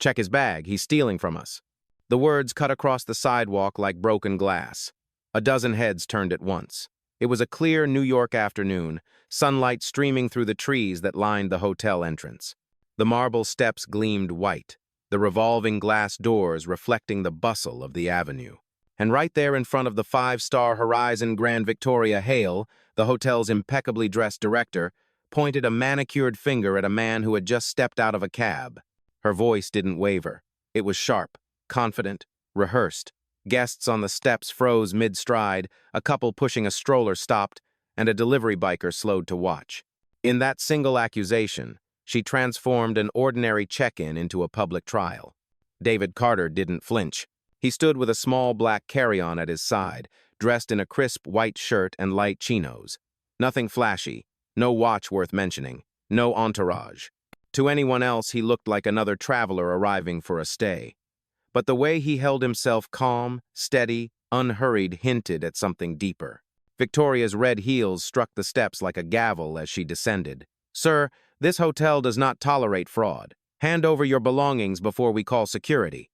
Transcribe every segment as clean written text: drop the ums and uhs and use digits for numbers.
Check his bag, he's stealing from us. The words cut across the sidewalk like broken glass. A dozen heads turned at once. It was a clear New York afternoon, sunlight streaming through the trees that lined the hotel entrance. The marble steps gleamed white, the revolving glass doors reflecting the bustle of the avenue. And right there in front of the five-star Horizon Grand Victoria Hale, the hotel's impeccably dressed director, pointed a manicured finger at a man who had just stepped out of a cab. Her voice didn't waver. It was sharp, confident, rehearsed. Guests on the steps froze mid-stride, a couple pushing a stroller stopped, and a delivery biker slowed to watch. In that single accusation, she transformed an ordinary check-in into a public trial. David Carter didn't flinch. He stood with a small black carry-on at his side, dressed in a crisp white shirt and light chinos. Nothing flashy, no watch worth mentioning, no entourage. To anyone else, he looked like another traveler arriving for a stay. But the way he held himself calm, steady, unhurried hinted at something deeper. Victoria's red heels struck the steps like a gavel as she descended. "Sir, this hotel does not tolerate fraud. Hand over your belongings before we call security."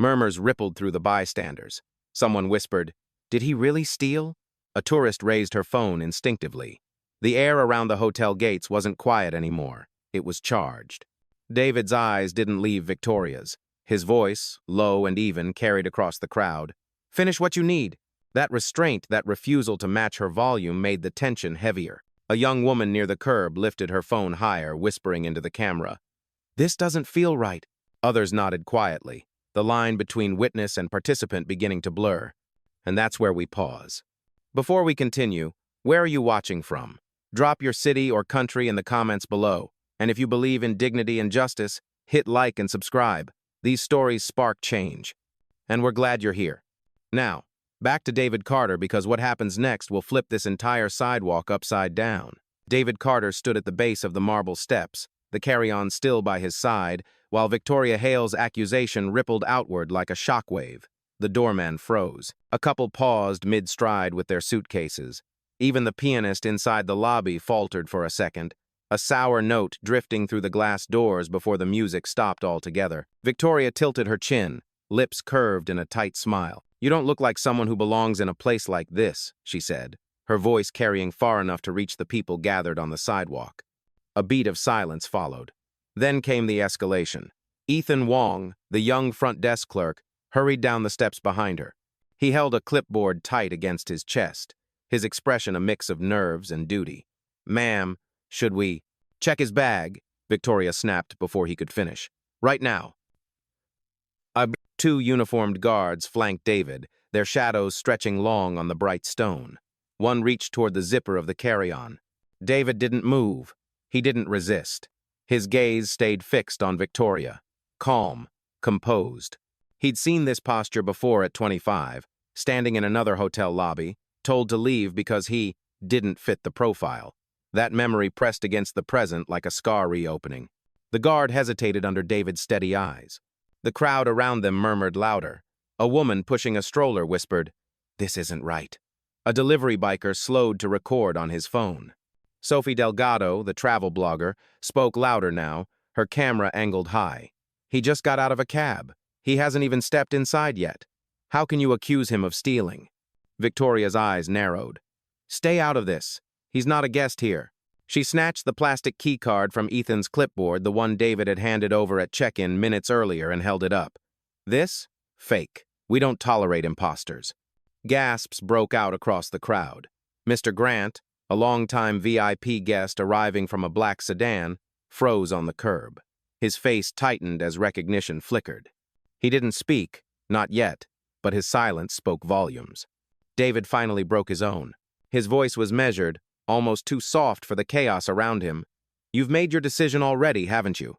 Murmurs rippled through the bystanders. Someone whispered, "Did he really steal?" A tourist raised her phone instinctively. The air around the hotel gates wasn't quiet anymore. It was charged. David's eyes didn't leave Victoria's. His voice, low and even, carried across the crowd. "Finish what you need." That restraint, that refusal to match her volume made the tension heavier. A young woman near the curb lifted her phone higher, whispering into the camera. "This doesn't feel right." Others nodded quietly, the line between witness and participant beginning to blur. And that's where we pause. Before we continue, where are you watching from? Drop your city or country in the comments below. And if you believe in dignity and justice, hit like and subscribe. These stories spark change. And we're glad you're here. Now, back to David Carter, because what happens next will flip this entire sidewalk upside down. David Carter stood at the base of the marble steps, the carry-on still by his side, while Victoria Hale's accusation rippled outward like a shockwave. The doorman froze. A couple paused mid-stride with their suitcases. Even the pianist inside the lobby faltered for a second, a sour note drifting through the glass doors before the music stopped altogether. Victoria tilted her chin, lips curved in a tight smile. "You don't look like someone who belongs in a place like this," she said, her voice carrying far enough to reach the people gathered on the sidewalk. A beat of silence followed. Then came the escalation. Ethan Wong, the young front desk clerk, hurried down the steps behind her. He held a clipboard tight against his chest, his expression a mix of nerves and duty. "Ma'am, should we check his bag?" Victoria snapped before he could finish. "Right now." Two uniformed guards flanked David, their shadows stretching long on the bright stone. One reached toward the zipper of the carry-on. David didn't move. He didn't resist. His gaze stayed fixed on Victoria, calm, composed. He'd seen this posture before at 25, standing in another hotel lobby, told to leave because he didn't fit the profile. That memory pressed against the present like a scar reopening. The guard hesitated under David's steady eyes. The crowd around them murmured louder. A woman pushing a stroller whispered, "This isn't right." A delivery biker slowed to record on his phone. Sophie Delgado, the travel blogger, spoke louder now, her camera angled high. "He just got out of a cab. He hasn't even stepped inside yet. How can you accuse him of stealing?" Victoria's eyes narrowed. "Stay out of this. He's not a guest here." She snatched the plastic keycard from Ethan's clipboard, the one David had handed over at check-in minutes earlier, and held it up. "This? Fake. We don't tolerate imposters." Gasps broke out across the crowd. Mr. Grant, a longtime VIP guest arriving from a black sedan, froze on the curb. His face tightened as recognition flickered. He didn't speak, not yet, but his silence spoke volumes. David finally broke his own. His voice was measured, almost too soft for the chaos around him. "You've made your decision already, haven't you?"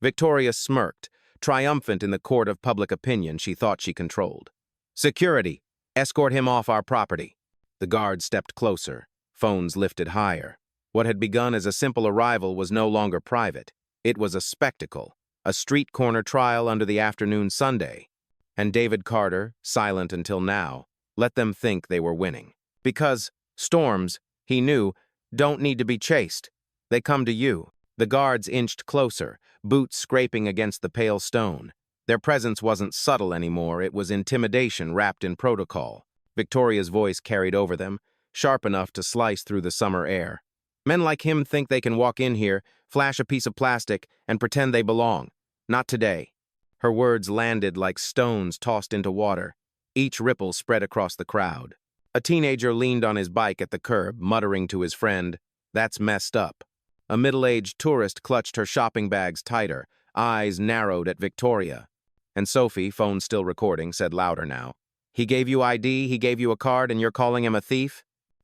Victoria smirked, triumphant in the court of public opinion she thought she controlled. "Security, escort him off our property." The guard stepped closer, phones lifted higher. What had begun as a simple arrival was no longer private. It was a spectacle, a street corner trial under the afternoon Sunday. And David Carter, silent until now, let them think they were winning. Because storms, he knew, don't need to be chased. They come to you. The guards inched closer, boots scraping against the pale stone. Their presence wasn't subtle anymore, it was intimidation wrapped in protocol. Victoria's voice carried over them, sharp enough to slice through the summer air. Men like him think they can walk in here, flash a piece of plastic, and pretend they belong. Not today. Her words landed like stones tossed into water. Each ripple spread across the crowd. A teenager leaned on his bike at the curb, muttering to his friend, "That's messed up." A middle-aged tourist clutched her shopping bags tighter, eyes narrowed at Victoria. And Sophie, phone still recording, said louder now, "He gave you ID, he gave you a card, and you're calling him a thief?"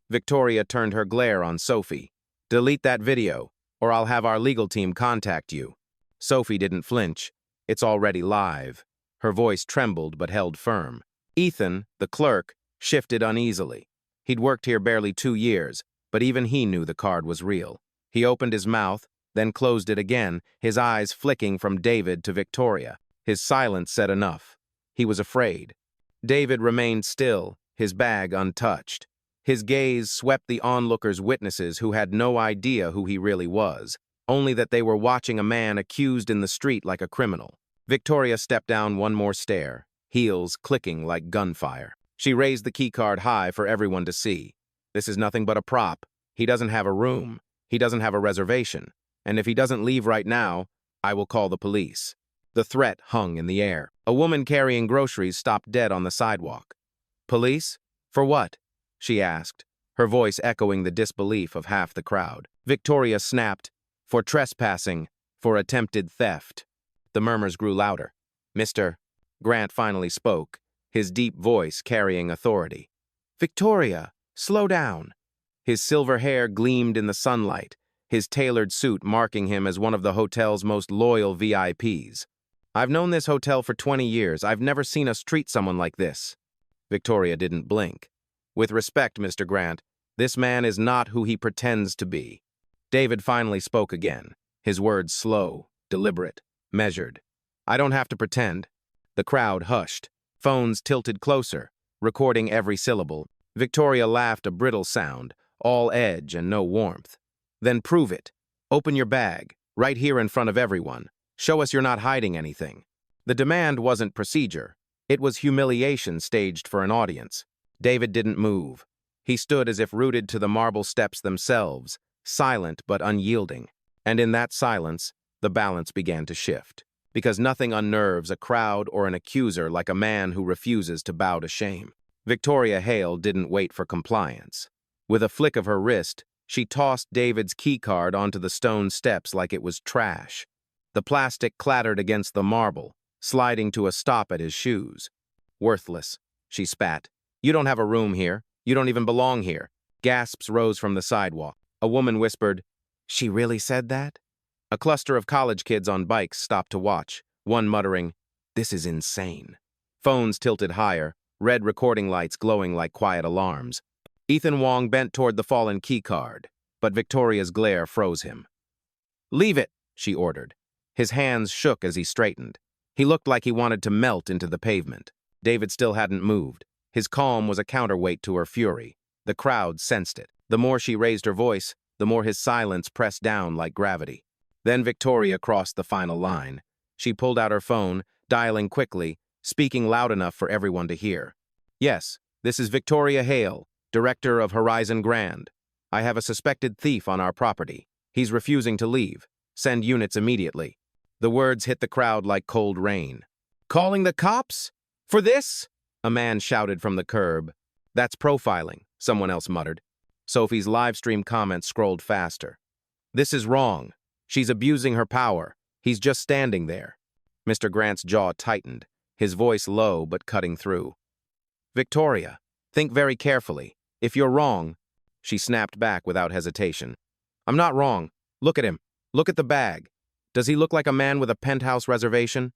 Victoria turned her glare on Sophie. "Delete that video, or I'll have our legal team contact you." Sophie didn't flinch. "It's already live." Her voice trembled but held firm. Ethan, the clerk, shifted uneasily. He'd worked here barely 2 years, but even he knew the card was real. He opened his mouth, then closed it again, his eyes flicking from David to Victoria. His silence said enough. He was afraid. David remained still, his bag untouched. His gaze swept the onlookers' witnesses who had no idea who he really was, only that they were watching a man accused in the street like a criminal. Victoria stepped down one more stair, heels clicking like gunfire. She raised the keycard high for everyone to see. "This is nothing but a prop. He doesn't have a room. He doesn't have a reservation. And if he doesn't leave right now, I will call the police." The threat hung in the air. A woman carrying groceries stopped dead on the sidewalk. "Police? For what?" she asked, her voice echoing the disbelief of half the crowd. Victoria snapped, "For trespassing, for attempted theft." The murmurs grew louder. "Mr. Grant finally spoke, his deep voice carrying authority. "Victoria, slow down." His silver hair gleamed in the sunlight, his tailored suit marking him as one of the hotel's most loyal VIPs. "I've known this hotel for 20 years. I've never seen us treat someone like this." Victoria didn't blink. "With respect, Mr. Grant, this man is not who he pretends to be." David finally spoke again, his words slow, deliberate, measured. "I don't have to pretend." The crowd hushed. Phones tilted closer, recording every syllable. Victoria laughed a brittle sound, all edge and no warmth. "Then prove it. Open your bag, right here in front of everyone. Show us you're not hiding anything." The demand wasn't procedure. It was humiliation staged for an audience. David didn't move. He stood as if rooted to the marble steps themselves, silent but unyielding. And in that silence, the balance began to shift. Because nothing unnerves a crowd or an accuser like a man who refuses to bow to shame. Victoria Hale didn't wait for compliance. With a flick of her wrist, she tossed David's keycard onto the stone steps like it was trash. The plastic clattered against the marble, sliding to a stop at his shoes. "Worthless," she spat. "You don't have a room here. You don't even belong here." Gasps rose from the sidewalk. A woman whispered, "She really said that?" A cluster of college kids on bikes stopped to watch, one muttering, "This is insane." Phones tilted higher, red recording lights glowing like quiet alarms. Ethan Wong bent toward the fallen keycard, but Victoria's glare froze him. "Leave it," she ordered. His hands shook as he straightened. He looked like he wanted to melt into the pavement. David still hadn't moved. His calm was a counterweight to her fury. The crowd sensed it. The more she raised her voice, the more his silence pressed down like gravity. Then Victoria crossed the final line. She pulled out her phone, dialing quickly, speaking loud enough for everyone to hear. "Yes, this is Victoria Hale, director of Horizon Grand. I have a suspected thief on our property. He's refusing to leave. Send units immediately." The words hit the crowd like cold rain. "Calling the cops? For this?" a man shouted from the curb. "That's profiling," someone else muttered. Sophie's livestream comments scrolled faster. "This is wrong. She's abusing her power. He's just standing there." Mr. Grant's jaw tightened, his voice low but cutting through. "Victoria, think very carefully. If you're wrong..." She snapped back without hesitation. "I'm not wrong. Look at him. Look at the bag. Does he look like a man with a penthouse reservation?"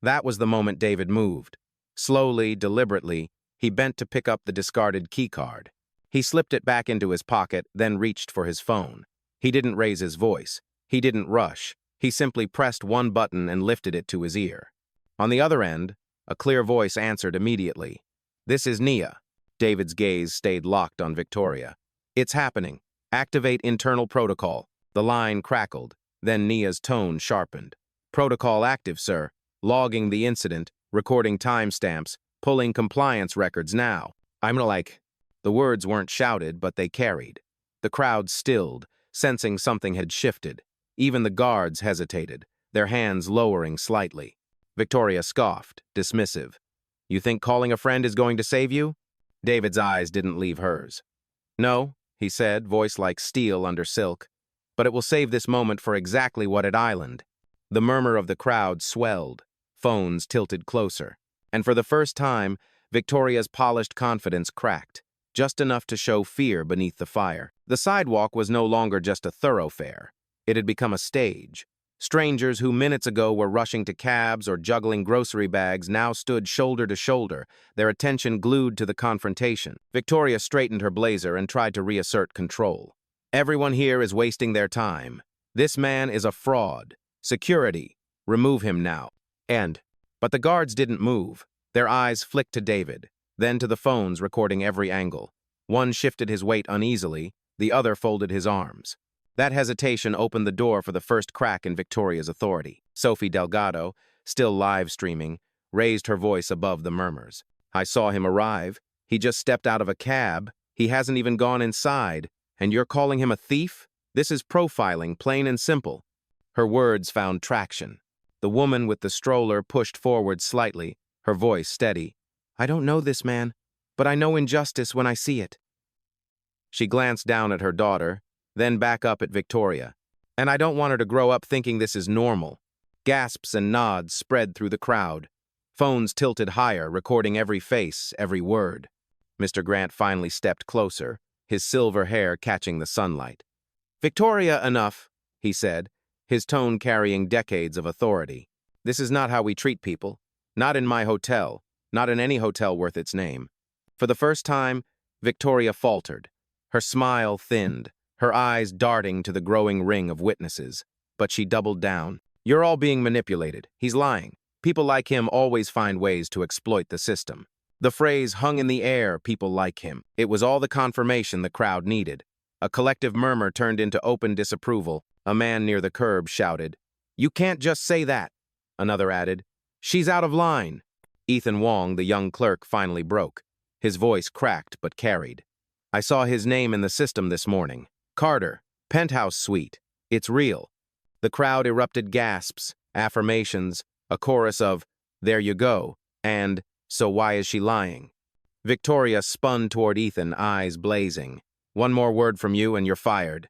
That was the moment David moved. Slowly, deliberately, he bent to pick up the discarded keycard. He slipped it back into his pocket, then reached for his phone. He didn't raise his voice. He didn't rush. He simply pressed one button and lifted it to his ear. On the other end, a clear voice answered immediately. "This is Nia." David's gaze stayed locked on Victoria. "It's happening. Activate internal protocol." The line crackled. Then Nia's tone sharpened. Protocol active, sir. Logging the incident, recording timestamps, pulling compliance records now. I'm like... The words weren't shouted, but they carried. The crowd stilled, sensing something had shifted. Even the guards hesitated, their hands lowering slightly. Victoria scoffed, dismissive. You think calling a friend is going to save you? David's eyes didn't leave hers. No, he said, voice like steel under silk. But it will save this moment for exactly what island. The murmur of the crowd swelled. Phones tilted closer. And for the first time, Victoria's polished confidence cracked, just enough to show fear beneath the fire. The sidewalk was no longer just a thoroughfare. It had become a stage. Strangers who minutes ago were rushing to cabs or juggling grocery bags now stood shoulder to shoulder, their attention glued to the confrontation. Victoria straightened her blazer and tried to reassert control. Everyone here is wasting their time. This man is a fraud. Security. Remove him now. But the guards didn't move. Their eyes flicked to David, then to the phones recording every angle. One shifted his weight uneasily, the other folded his arms. That hesitation opened the door for the first crack in Victoria's authority. Sophie Delgado, still live streaming, raised her voice above the murmurs. I saw him arrive. He just stepped out of a cab. He hasn't even gone inside. And you're calling him a thief? This is profiling, plain and simple. Her words found traction. The woman with the stroller pushed forward slightly, her voice steady. I don't know this man, but I know injustice when I see it. She glanced down at her daughter, then back up at Victoria. And I don't want her to grow up thinking this is normal. Gasps and nods spread through the crowd. Phones tilted higher, recording every face, every word. Mr. Grant finally stepped closer, his silver hair catching the sunlight. Victoria, enough, he said, his tone carrying decades of authority. This is not how we treat people. Not in my hotel. Not in any hotel worth its name. For the first time, Victoria faltered. Her smile thinned, her eyes darting to the growing ring of witnesses. But she doubled down. You're all being manipulated. He's lying. People like him always find ways to exploit the system. The phrase hung in the air, people like him. It was all the confirmation the crowd needed. A collective murmur turned into open disapproval. A man near the curb shouted, You can't just say that. Another added, She's out of line. Ethan Wong, the young clerk, finally broke. His voice cracked but carried. I saw his name in the system this morning. Carter, penthouse suite. It's real. The crowd erupted gasps, affirmations, a chorus of, There you go, and, So why is she lying? Victoria spun toward Ethan, eyes blazing. One more word from you and you're fired.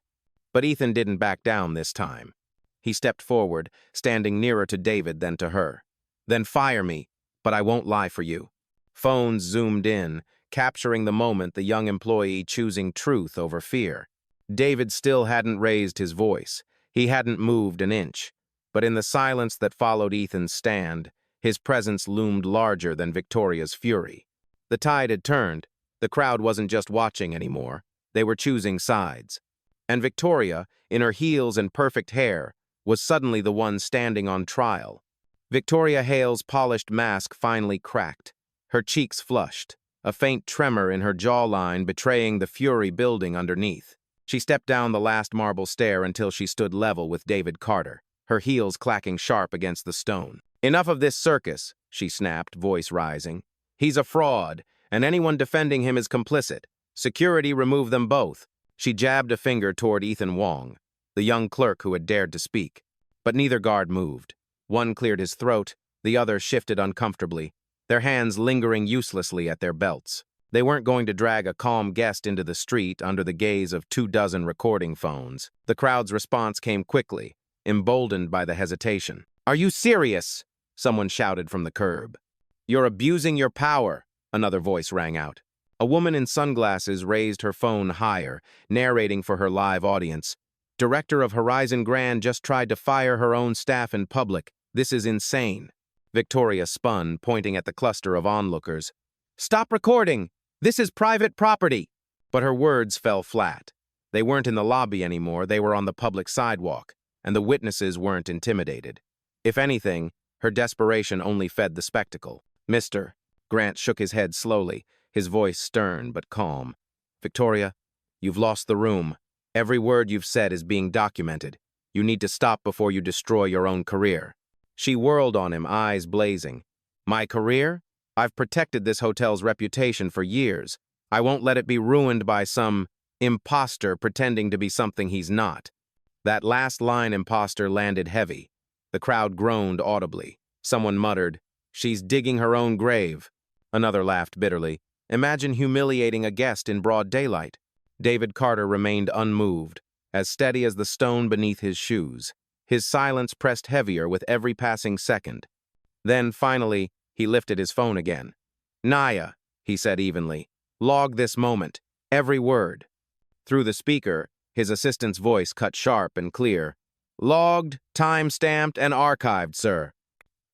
But Ethan didn't back down this time. He stepped forward, standing nearer to David than to her. Then fire me, but I won't lie for you. Phones zoomed in, capturing the moment the young employee choosing truth over fear. David still hadn't raised his voice. He hadn't moved an inch. But in the silence that followed Ethan's stand, his presence loomed larger than Victoria's fury. The tide had turned. The crowd wasn't just watching anymore. They were choosing sides. And Victoria, in her heels and perfect hair, was suddenly the one standing on trial. Victoria Hale's polished mask finally cracked. Her cheeks flushed, a faint tremor in her jawline betraying the fury building underneath. She stepped down the last marble stair until she stood level with David Carter, her heels clacking sharp against the stone. Enough of this circus, she snapped, voice rising. He's a fraud, and anyone defending him is complicit. Security remove them both. She jabbed a finger toward Ethan Wong, the young clerk who had dared to speak. But neither guard moved. One cleared his throat, the other shifted uncomfortably, their hands lingering uselessly at their belts. They weren't going to drag a calm guest into the street under the gaze of 24 recording phones. The crowd's response came quickly, emboldened by the hesitation. Are you serious? Someone shouted from the curb. You're abusing your power, another voice rang out. A woman in sunglasses raised her phone higher, narrating for her live audience. Director of Horizon Grand just tried to fire her own staff in public. This is insane. Victoria spun, pointing at the cluster of onlookers. Stop recording! This is private property! But her words fell flat. They weren't in the lobby anymore, they were on the public sidewalk, and the witnesses weren't intimidated. If anything, her desperation only fed the spectacle. Mr. Grant shook his head slowly, his voice stern but calm. Victoria, you've lost the room. Every word you've said is being documented. You need to stop before you destroy your own career." She whirled on him, eyes blazing. "My career? I've protected this hotel's reputation for years. I won't let it be ruined by some imposter pretending to be something he's not." That last line, imposter, landed heavy. The crowd groaned audibly. Someone muttered, "She's digging her own grave." Another laughed bitterly. Imagine humiliating a guest in broad daylight. David Carter remained unmoved, as steady as the stone beneath his shoes. His silence pressed heavier with every passing second. Then, finally, he lifted his phone again. "Naya," he said evenly, "log this moment, every word." Through the speaker, his assistant's voice cut sharp and clear. "Logged, time-stamped, and archived, sir."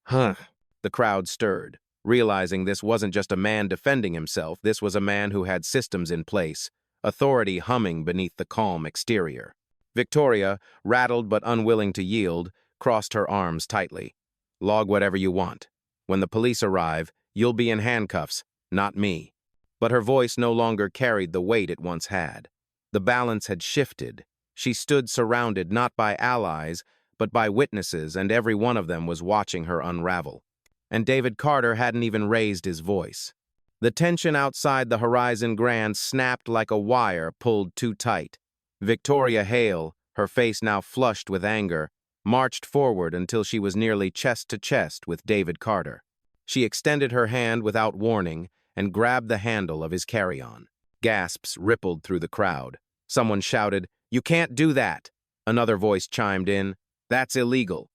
Huh. The crowd stirred, realizing this wasn't just a man defending himself, this was a man who had systems in place, authority humming beneath the calm exterior. Victoria, rattled but unwilling to yield, crossed her arms tightly. "Log whatever you want. When the police arrive, you'll be in handcuffs, not me." But her voice no longer carried the weight it once had. The balance had shifted. She stood surrounded not by allies, but by witnesses, and every one of them was watching her unravel. And David Carter hadn't even raised his voice. The tension outside the Horizon Grand snapped like a wire pulled too tight. Victoria Hale, her face now flushed with anger, marched forward until she was nearly chest to chest with David Carter. She extended her hand without warning and grabbed the handle of his carry-on. Gasps rippled through the crowd. Someone shouted, "You can't do that." Another voice chimed in, "That's illegal."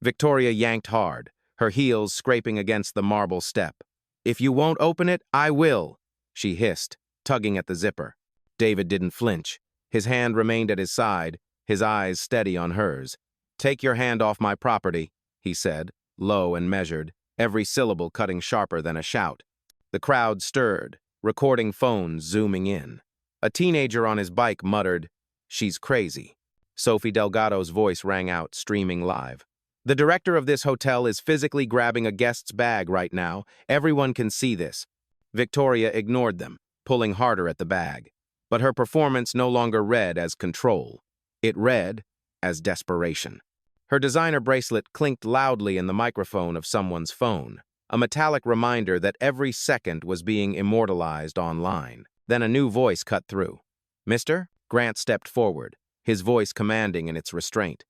Victoria yanked hard, her heels scraping against the marble step. "If you won't open it, I will," she hissed, tugging at the zipper. David didn't flinch. His hand remained at his side, his eyes steady on hers. "Take your hand off my property," he said, low and measured, every syllable cutting sharper than a shout. The crowd stirred, recording phones zooming in. A teenager on his bike muttered, "She's crazy." Sophie Delgado's voice rang out, streaming live. "The director of this hotel is physically grabbing a guest's bag right now. Everyone can see this." Victoria ignored them, pulling harder at the bag. But her performance no longer read as control. It read as desperation. Her designer bracelet clinked loudly in the microphone of someone's phone, a metallic reminder that every second was being immortalized online. Then a new voice cut through. "Mister?" Grant stepped forward, his voice commanding in its restraint.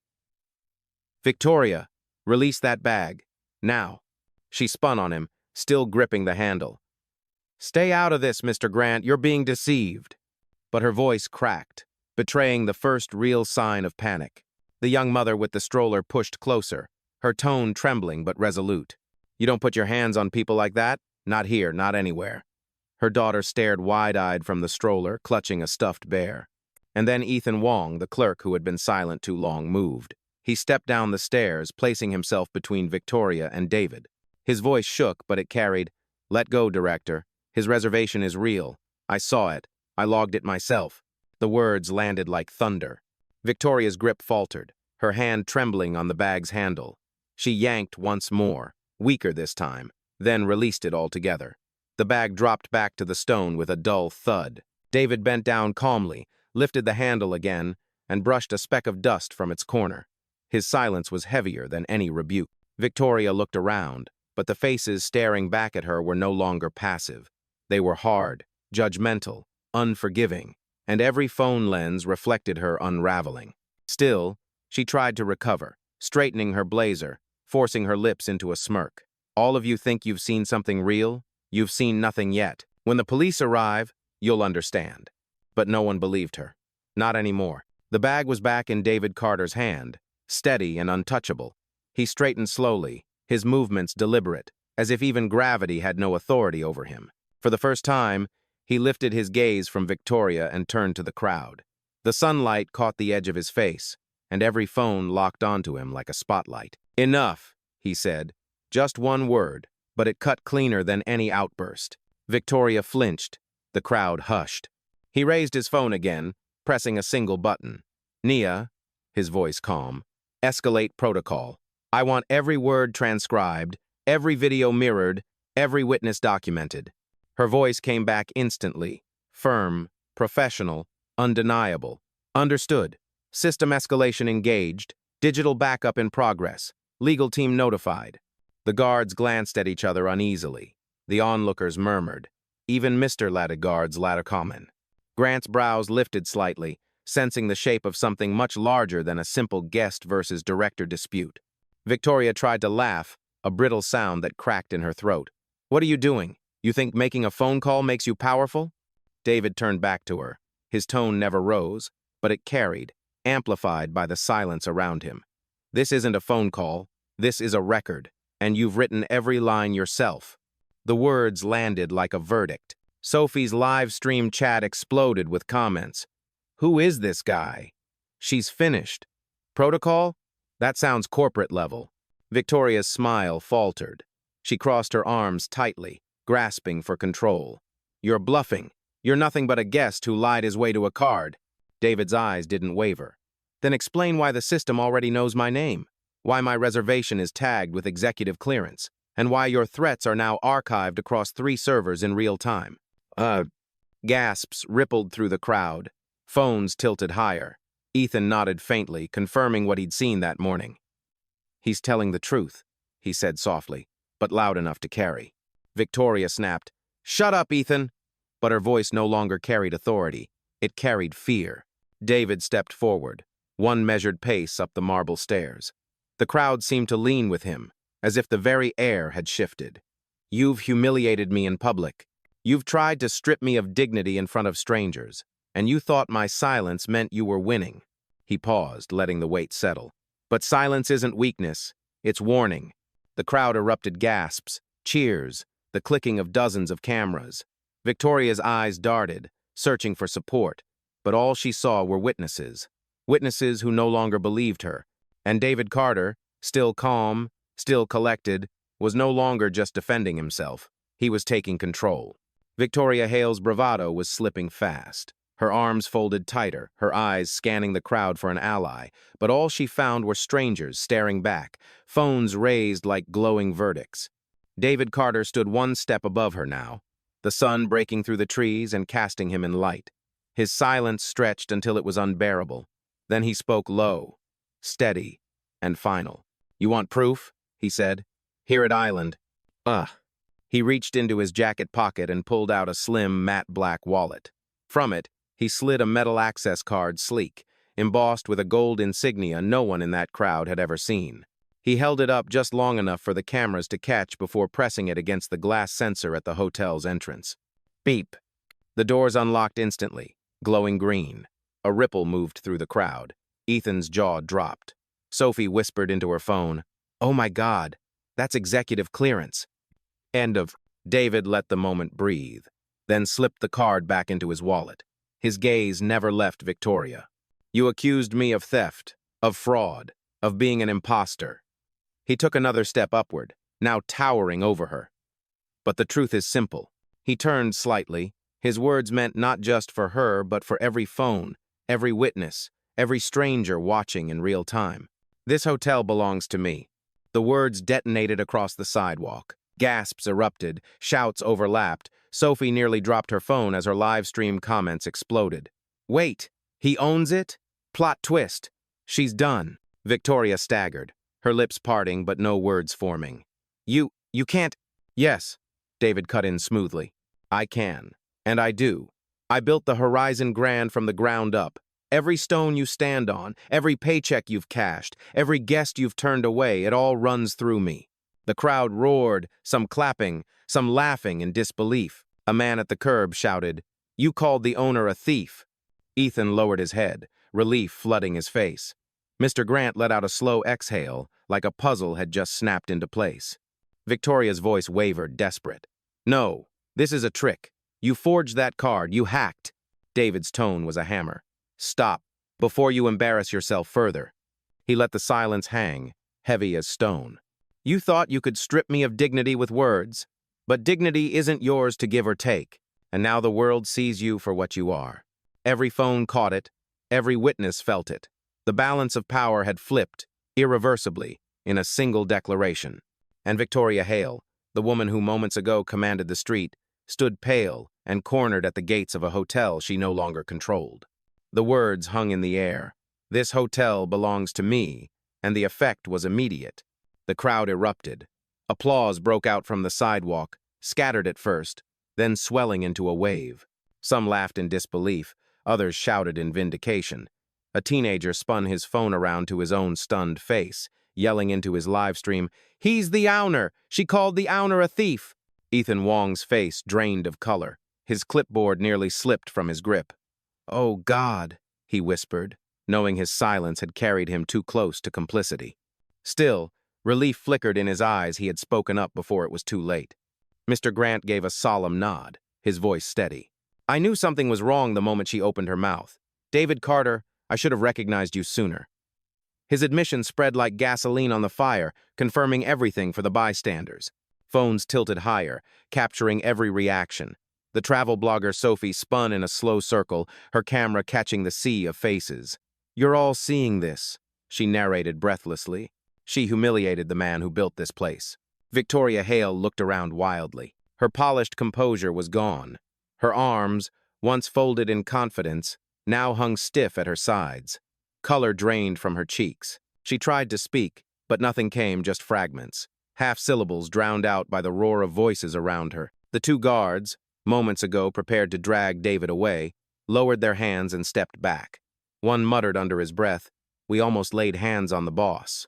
"Victoria, release that bag. Now." She spun on him, still gripping the handle. "Stay out of this, Mr. Grant. You're being deceived." But her voice cracked, betraying the first real sign of panic. The young mother with the stroller pushed closer, her tone trembling but resolute. "You don't put your hands on people like that? Not here, not anywhere." Her daughter stared wide-eyed from the stroller, clutching a stuffed bear. And then Ethan Wong, the clerk who had been silent too long, moved. He stepped down the stairs, placing himself between Victoria and David. His voice shook, but it carried, "Let go, Director. His reservation is real. I saw it. I logged it myself." The words landed like thunder. Victoria's grip faltered, her hand trembling on the bag's handle. She yanked once more, weaker this time, then released it altogether. The bag dropped back to the stone with a dull thud. David bent down calmly, lifted the handle again, and brushed a speck of dust from its corner. His silence was heavier than any rebuke. Victoria looked around, but the faces staring back at her were no longer passive. They were hard, judgmental, unforgiving, and every phone lens reflected her unraveling. Still, she tried to recover, straightening her blazer, forcing her lips into a smirk. "All of you think you've seen something real? You've seen nothing yet. When the police arrive, you'll understand." But no one believed her. Not anymore. The bag was back in David Carter's hand, steady and untouchable. He straightened slowly, his movements deliberate, as if even gravity had no authority over him. For the first time, he lifted his gaze from Victoria and turned to the crowd. The sunlight caught the edge of his face, and every phone locked onto him like a spotlight. "Enough," he said. Just one word, but it cut cleaner than any outburst. Victoria flinched. The crowd hushed. He raised his phone again, pressing a single button. "Nia," his voice calm, "escalate protocol. I want every word transcribed, every video mirrored, every witness documented." Her voice came back instantly, firm, professional, undeniable. "Understood. System escalation engaged. Digital backup in progress. Legal team notified. The guards glanced at each other uneasily. The onlookers murmured. Even Mr. Ladegard's Laddercommon. Grant's brows lifted slightly, sensing the shape of something much larger than a simple guest versus director dispute. Victoria tried to laugh, a brittle sound that cracked in her throat. "What are you doing? You think making a phone call makes you powerful?" David turned back to her. His tone never rose, but it carried, amplified by the silence around him. "This isn't a phone call. This is a record, and you've written every line yourself." The words landed like a verdict. Sophie's live stream chat exploded with comments. "Who is this guy? She's finished. Protocol? That sounds corporate level." Victoria's smile faltered. She crossed her arms tightly, grasping for control. "You're bluffing. You're nothing but a guest who lied his way to a card." David's eyes didn't waver. "Then explain why the system already knows my name, why my reservation is tagged with executive clearance, and why your threats are now archived across 3 servers in real time." Gasps rippled through the crowd. Phones tilted higher. Ethan nodded faintly, confirming what he'd seen that morning. "He's telling the truth," he said softly, but loud enough to carry. Victoria snapped, "Shut up, Ethan!" But her voice no longer carried authority. It carried fear. David stepped forward, one measured pace up the marble stairs. The crowd seemed to lean with him, as if the very air had shifted. "You've humiliated me in public. You've tried to strip me of dignity in front of strangers, and you thought my silence meant you were winning." He paused, letting the weight settle. "But silence isn't weakness, it's warning." The crowd erupted gasps, cheers, the clicking of dozens of cameras. Victoria's eyes darted, searching for support, but all she saw were witnesses. Witnesses who no longer believed her. And David Carter, still calm, still collected, was no longer just defending himself. He was taking control. Victoria Hale's bravado was slipping fast. Her arms folded tighter, her eyes scanning the crowd for an ally, but all she found were strangers staring back, phones raised like glowing verdicts. David Carter stood one step above her now, the sun breaking through the trees and casting him in light. His silence stretched until it was unbearable. Then he spoke low, steady, and final. "You want proof?" he said. "Here at Island." He reached into his jacket pocket and pulled out a slim, matte black wallet. From it, he slid a metal access card sleek, embossed with a gold insignia no one in that crowd had ever seen. He held it up just long enough for the cameras to catch before pressing it against the glass sensor at the hotel's entrance. Beep. The doors unlocked instantly, glowing green. A ripple moved through the crowd. Ethan's jaw dropped. Sophie whispered into her phone, "Oh my God, that's executive clearance." End of. David let the moment breathe, then slipped the card back into his wallet. His gaze never left Victoria. "You accused me of theft, of fraud, of being an imposter." He took another step upward, now towering over her. "But the truth is simple." He turned slightly. His words meant not just for her, but for every phone, every witness, every stranger watching in real time. "This hotel belongs to me." The words detonated across the sidewalk. Gasps erupted, shouts overlapped. Sophie nearly dropped her phone as her live stream comments exploded. "Wait, he owns it? Plot twist. She's done." Victoria staggered, her lips parting but no words forming. You can't." "Yes," David cut in smoothly. "I can, and I do. I built the Horizon Grand from the ground up. Every stone you stand on, every paycheck you've cashed, every guest you've turned away, it all runs through me." The crowd roared, some clapping, some laughing in disbelief. A man at the curb shouted, "You called the owner a thief." Ethan lowered his head, relief flooding his face. Mr. Grant let out a slow exhale, like a puzzle had just snapped into place. Victoria's voice wavered, desperate. "No, this is a trick. You forged that card, you hacked." David's tone was a hammer. "Stop, before you embarrass yourself further." He let the silence hang, heavy as stone. "You thought you could strip me of dignity with words, but dignity isn't yours to give or take, and now the world sees you for what you are." Every phone caught it, every witness felt it. The balance of power had flipped, irreversibly, in a single declaration. And Victoria Hale, the woman who moments ago commanded the street, stood pale and cornered at the gates of a hotel she no longer controlled. The words hung in the air, "This hotel belongs to me," and the effect was immediate. The crowd erupted. Applause broke out from the sidewalk, scattered at first, then swelling into a wave. Some laughed in disbelief, others shouted in vindication. A teenager spun his phone around to his own stunned face, yelling into his live stream, "He's the owner! She called the owner a thief!" Ethan Wong's face drained of color. His clipboard nearly slipped from his grip. "Oh, God," he whispered, knowing his silence had carried him too close to complicity. Still, relief flickered in his eyes. He had spoken up before it was too late. Mr. Grant gave a solemn nod, his voice steady. "I knew something was wrong the moment she opened her mouth. David Carter, I should have recognized you sooner." His admission spread like gasoline on the fire, confirming everything for the bystanders. Phones tilted higher, capturing every reaction. The travel blogger Sophie spun in a slow circle, her camera catching the sea of faces. "You're all seeing this," she narrated breathlessly. She humiliated the man who built this place. Victoria Hale looked around wildly. Her polished composure was gone. Her arms, once folded in confidence, now hung stiff at her sides. Color drained from her cheeks. She tried to speak, but nothing came, just fragments. Half-syllables drowned out by the roar of voices around her. The two guards, moments ago prepared to drag David away, lowered their hands and stepped back. One muttered under his breath, "We almost laid hands on the boss."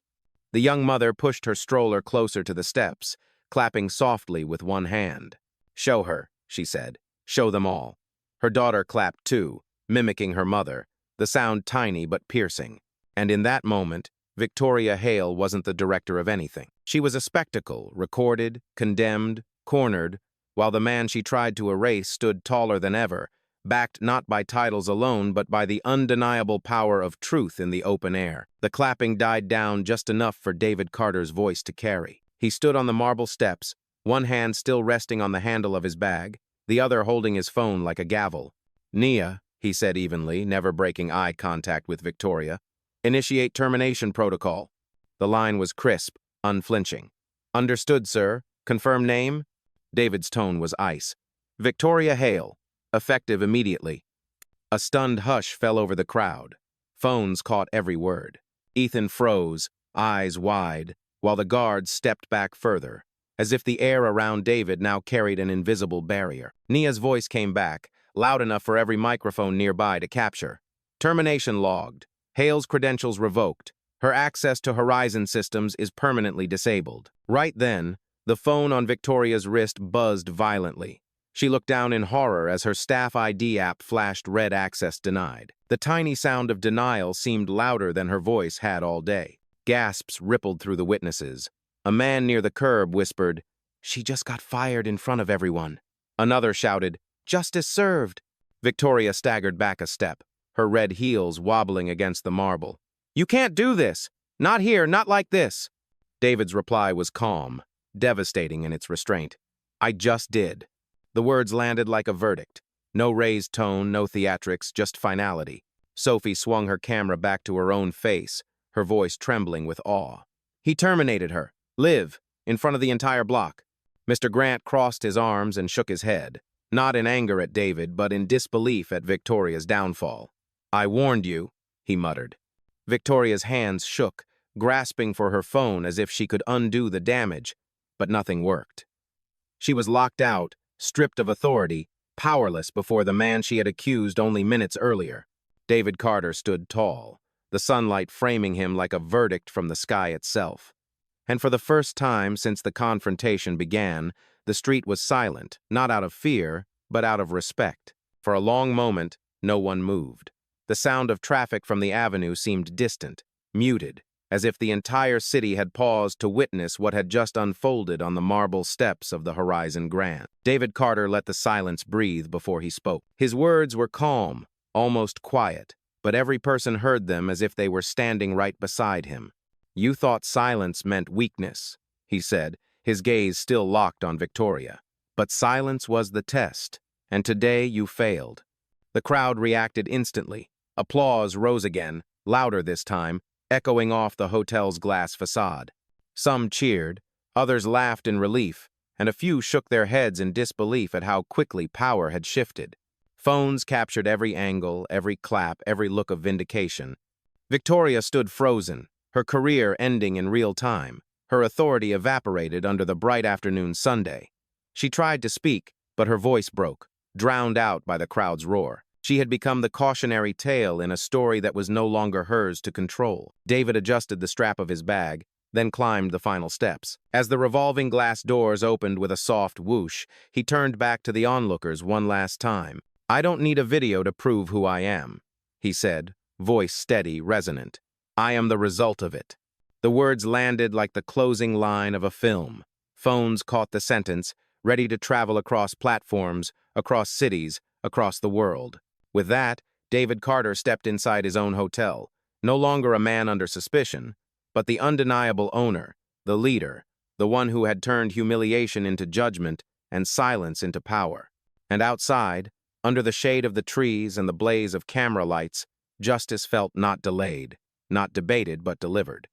The young mother pushed her stroller closer to the steps, clapping softly with one hand. "Show her," she said. "Show them all." Her daughter clapped too, mimicking her mother, the sound tiny but piercing. And in that moment, Victoria Hale wasn't the director of anything. She was a spectacle, recorded, condemned, cornered, while the man she tried to erase stood taller than ever, backed not by titles alone but by the undeniable power of truth in the open air. The clapping died down just enough for David Carter's voice to carry. He stood on the marble steps, one hand still resting on the handle of his bag, the other holding his phone like a gavel. "Nia," he said evenly, never breaking eye contact with Victoria, "initiate termination protocol." The line was crisp, unflinching. "Understood, sir. Confirm name?" David's tone was ice. "Victoria Hale. Effective immediately." A stunned hush fell over the crowd. Phones caught every word. Ethan froze, eyes wide, while the guards stepped back further, as if the air around David now carried an invisible barrier. Nia's voice came back, loud enough for every microphone nearby to capture. "Termination logged. Hale's credentials revoked. Her access to Horizon systems is permanently disabled." Right then, the phone on Victoria's wrist buzzed violently. She looked down in horror as her staff ID app flashed red access denied. The tiny sound of denial seemed louder than her voice had all day. Gasps rippled through the witnesses. A man near the curb whispered, "She just got fired in front of everyone." Another shouted, "Justice served." Victoria staggered back a step, her red heels wobbling against the marble. "You can't do this! Not here, not like this!" David's reply was calm, devastating in its restraint. "I just did." The words landed like a verdict. No raised tone, no theatrics, just finality. Sophie swung her camera back to her own face, her voice trembling with awe. "He terminated her. Live, in front of the entire block." Mr. Grant crossed his arms and shook his head, not in anger at David, but in disbelief at Victoria's downfall. "I warned you," he muttered. Victoria's hands shook, grasping for her phone as if she could undo the damage, but nothing worked. She was locked out, stripped of authority, powerless before the man she had accused only minutes earlier. David Carter stood tall, the sunlight framing him like a verdict from the sky itself. And for the first time since the confrontation began, the street was silent, not out of fear, but out of respect. For a long moment, no one moved. The sound of traffic from the avenue seemed distant, muted, as if the entire city had paused to witness what had just unfolded on the marble steps of the Horizon Grand. David Carter let the silence breathe before he spoke. His words were calm, almost quiet, but every person heard them as if they were standing right beside him. "You thought silence meant weakness," he said, his gaze still locked on Victoria. "But silence was the test, and today you failed." The crowd reacted instantly. Applause rose again, louder this time, echoing off the hotel's glass facade. Some cheered, others laughed in relief, and a few shook their heads in disbelief at how quickly power had shifted. Phones captured every angle, every clap, every look of vindication. Victoria stood frozen, her career ending in real time. Her authority evaporated under the bright afternoon Sunday. She tried to speak, but her voice broke, drowned out by the crowd's roar. She had become the cautionary tale in a story that was no longer hers to control. David adjusted the strap of his bag, then climbed the final steps. As the revolving glass doors opened with a soft whoosh, he turned back to the onlookers one last time. "I don't need a video to prove who I am," he said, voice steady, resonant. "I am the result of it." The words landed like the closing line of a film. Phones caught the sentence, ready to travel across platforms, across cities, across the world. With that, David Carter stepped inside his own hotel, no longer a man under suspicion, but the undeniable owner, the leader, the one who had turned humiliation into judgment and silence into power. And outside, under the shade of the trees and the blaze of camera lights, justice felt not delayed, not debated but delivered.